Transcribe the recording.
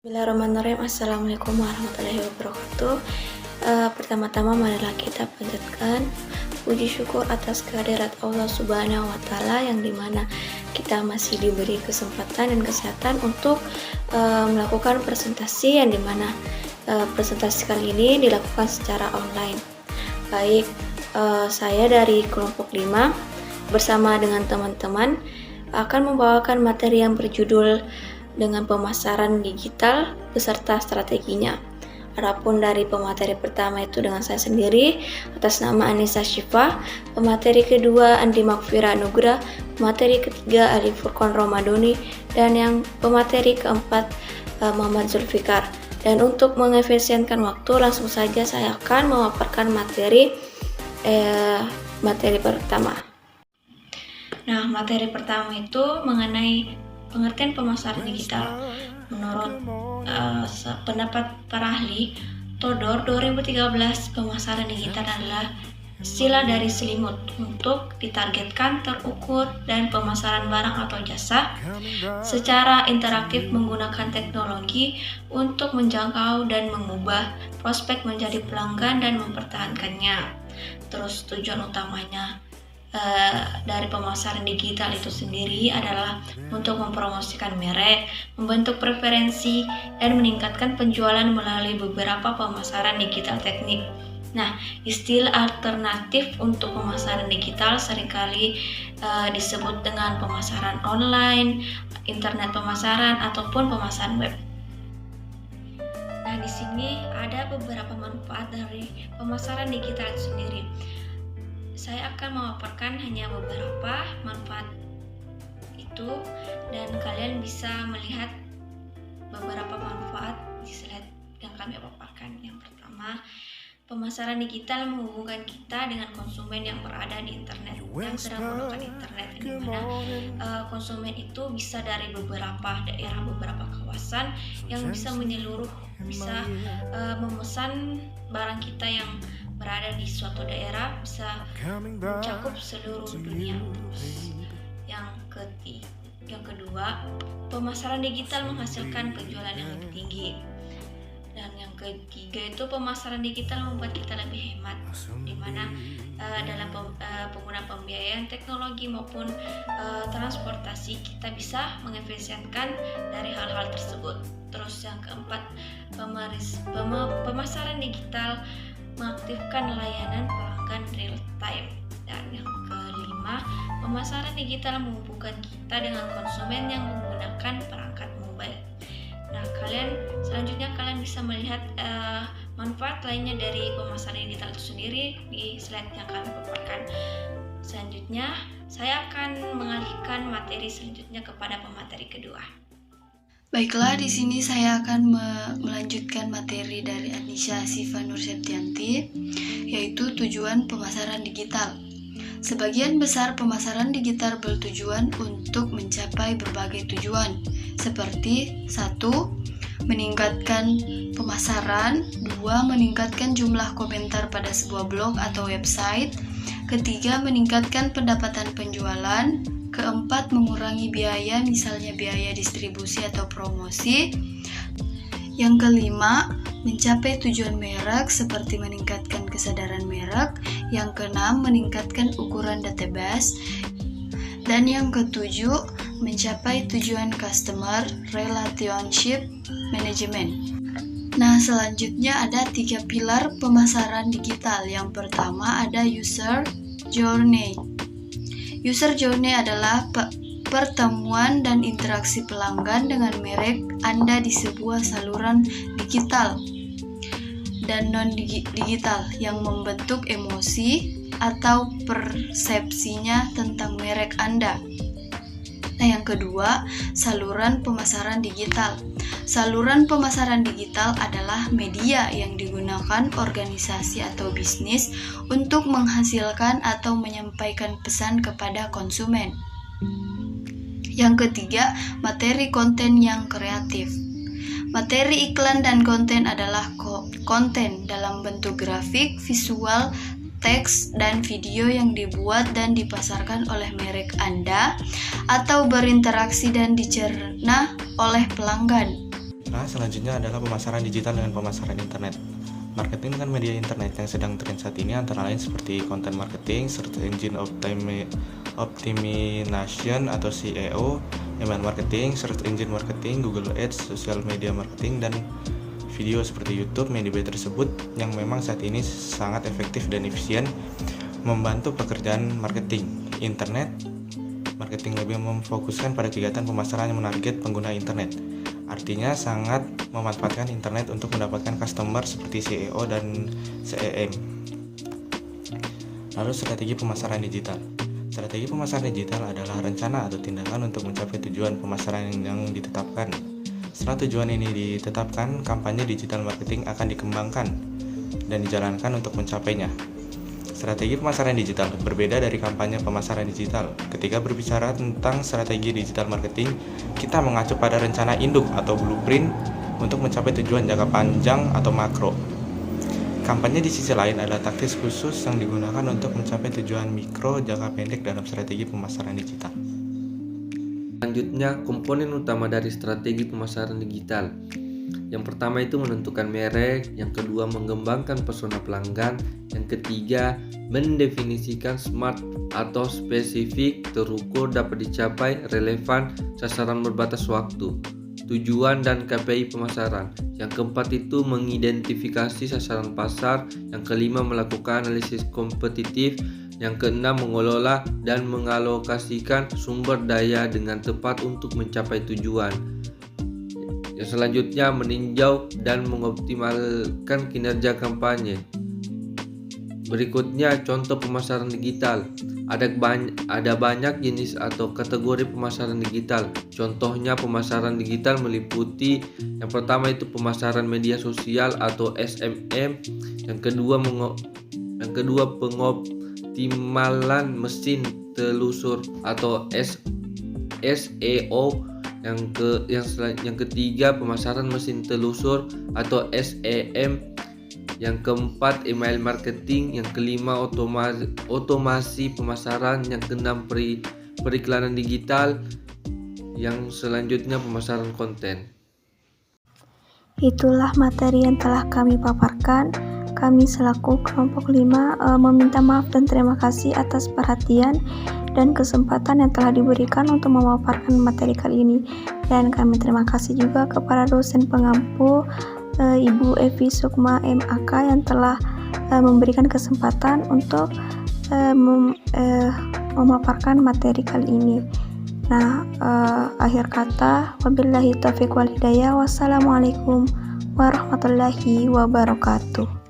Bismillahirrahmanirrahim. Assalamualaikum warahmatullahi wabarakatuh. Pertama-tama marilah kita panjatkan puji syukur atas kehadirat Allah Subhanahu wa Ta'ala, yang dimana kita masih diberi kesempatan dan kesehatan untuk melakukan presentasi, yang dimana presentasi kali ini dilakukan secara online. Baik, saya dari kelompok 5 bersama dengan teman-teman akan membawakan materi yang berjudul dengan pemasaran digital beserta strateginya. Adapun dari pemateri pertama itu dengan saya sendiri atas nama Anissa Syifa, pemateri kedua Andi Makfira Nugra, pemateri ketiga Ali Furqan Romadoni, dan yang pemateri keempat Muhammad Zulfikar. Dan untuk mengefisienkan waktu, langsung saja saya akan memaparkan materi pertama. Nah, materi pertama itu mengenai pengertian pemasaran digital. Menurut pendapat para ahli, Todor 2013, pemasaran digital adalah sila dari selimut untuk ditargetkan, terukur, dan pemasaran barang atau jasa secara interaktif menggunakan teknologi untuk menjangkau dan mengubah prospek menjadi pelanggan dan mempertahankannya. Terus tujuan utamanya dari pemasaran digital itu sendiri adalah untuk mempromosikan merek, membentuk preferensi, dan meningkatkan penjualan melalui beberapa pemasaran digital teknik. Nah, istilah alternatif untuk pemasaran digital seringkali disebut dengan pemasaran online, internet pemasaran, ataupun pemasaran web. Nah, di sini ada beberapa manfaat dari pemasaran digital itu sendiri. Saya akan memaparkan hanya beberapa manfaat itu, dan kalian bisa melihat beberapa manfaat di slide yang kami paparkan. Yang pertama, pemasaran digital menghubungkan kita dengan konsumen yang berada di internet, yang sedang menggunakan internet, di mana konsumen itu bisa dari beberapa daerah, beberapa kawasan, yang bisa menyeluruh, bisa memesan barang kita yang berada di suatu daerah, bisa mencakup seluruh dunia. Yang kedua, pemasaran digital menghasilkan penjualan yang lebih tinggi. Dan yang ketiga itu pemasaran digital membuat kita lebih hemat, di mana dalam penggunaan pembiayaan teknologi maupun transportasi kita bisa mengefisienkan dari hal-hal tersebut. Terus yang keempat, pemasaran digital mengaktifkan layanan pelanggan real time. Dan yang kelima, pemasaran digital menghubungkan kita dengan konsumen yang menggunakan perangkat mobile. Nah, selanjutnya kalian bisa melihat manfaat lainnya dari pemasaran digital itu sendiri di slide yang kami paparkan. Selanjutnya, saya akan mengalihkan materi selanjutnya kepada pemateri kedua. Baiklah, di sini saya akan melanjutkan materi dari Anissa Syifa Nur Septianti, yaitu tujuan pemasaran digital. Sebagian besar pemasaran digital bertujuan untuk mencapai berbagai tujuan, seperti 1. Meningkatkan pemasaran, 2. Meningkatkan jumlah komentar pada sebuah blog atau website, 3. Meningkatkan pendapatan penjualan, 4. Mengurangi biaya, misalnya biaya distribusi atau promosi. Yang kelima, mencapai tujuan merek seperti meningkatkan kesadaran merek. Yang keenam, meningkatkan ukuran database. Dan yang ketujuh, mencapai tujuan customer relationship management. Nah, selanjutnya ada 3 pilar pemasaran digital. Yang pertama ada user journey. User journey adalah pertemuan dan interaksi pelanggan dengan merek Anda di sebuah saluran digital dan non-digital yang membentuk emosi atau persepsinya tentang merek Anda. Nah, yang kedua, saluran pemasaran digital. Saluran pemasaran digital adalah media yang digunakan organisasi atau bisnis untuk menghasilkan atau menyampaikan pesan kepada konsumen. Yang ketiga, materi konten yang kreatif. Materi iklan dan konten adalah konten dalam bentuk grafik, visual, teks, dan video yang dibuat dan dipasarkan oleh merek Anda atau berinteraksi dan dicerna oleh pelanggan. Nah, selanjutnya adalah pemasaran digital dengan pemasaran internet. Marketing dengan media internet yang sedang tren saat ini antara lain seperti content marketing, search engine optimization atau SEO, email marketing, search engine marketing, Google Ads, social media marketing, dan video seperti YouTube. Media tersebut yang memang saat ini sangat efektif dan efisien membantu pekerjaan marketing. Internet marketing lebih memfokuskan pada kegiatan pemasaran yang menarget pengguna internet. Artinya sangat memanfaatkan internet untuk mendapatkan customer seperti SEO dan SEM. Lalu strategi pemasaran digital. Strategi pemasaran digital adalah rencana atau tindakan untuk mencapai tujuan pemasaran yang ditetapkan. Setelah tujuan ini ditetapkan, kampanye digital marketing akan dikembangkan dan dijalankan untuk mencapainya. Strategi pemasaran digital berbeda dari kampanye pemasaran digital. Ketika berbicara tentang strategi digital marketing, kita mengacu pada rencana induk atau blueprint untuk mencapai tujuan jangka panjang atau makro. Kampanye di sisi lain adalah taktis khusus yang digunakan untuk mencapai tujuan mikro jangka pendek dalam strategi pemasaran digital. Selanjutnya, komponen utama dari strategi pemasaran digital. Yang pertama itu menentukan merek, yang kedua mengembangkan persona pelanggan, yang ketiga mendefinisikan smart atau spesifik, terukur, dapat dicapai, relevan, sasaran berbatas waktu, tujuan dan KPI pemasaran. Yang keempat itu mengidentifikasi sasaran pasar, yang kelima melakukan analisis kompetitif, yang keenam mengelola dan mengalokasikan sumber daya dengan tepat untuk mencapai tujuan. Yang selanjutnya meninjau dan mengoptimalkan kinerja kampanye. Berikutnya contoh pemasaran digital. Ada banyak jenis atau kategori pemasaran digital. Contohnya pemasaran digital meliputi yang pertama itu pemasaran media sosial atau SMM, yang kedua pengoptimalan mesin telusur atau SEO, yang ketiga pemasaran mesin telusur atau SEM, yang keempat email marketing, yang kelima otomasi pemasaran, yang keenam periklanan digital, yang selanjutnya pemasaran konten. Itulah materi yang telah kami paparkan. Kami selaku kelompok 5 meminta maaf dan terima kasih atas perhatian dan kesempatan yang telah diberikan untuk memaparkan materi kali ini. Dan kami terima kasih juga kepada dosen pengampu Ibu Evi Sukma MAK yang telah memberikan kesempatan untuk memaparkan materi kali ini. Nah, akhir kata, wabillahi taufiq wal hidayah. Wassalamualaikum warahmatullahi wabarakatuh.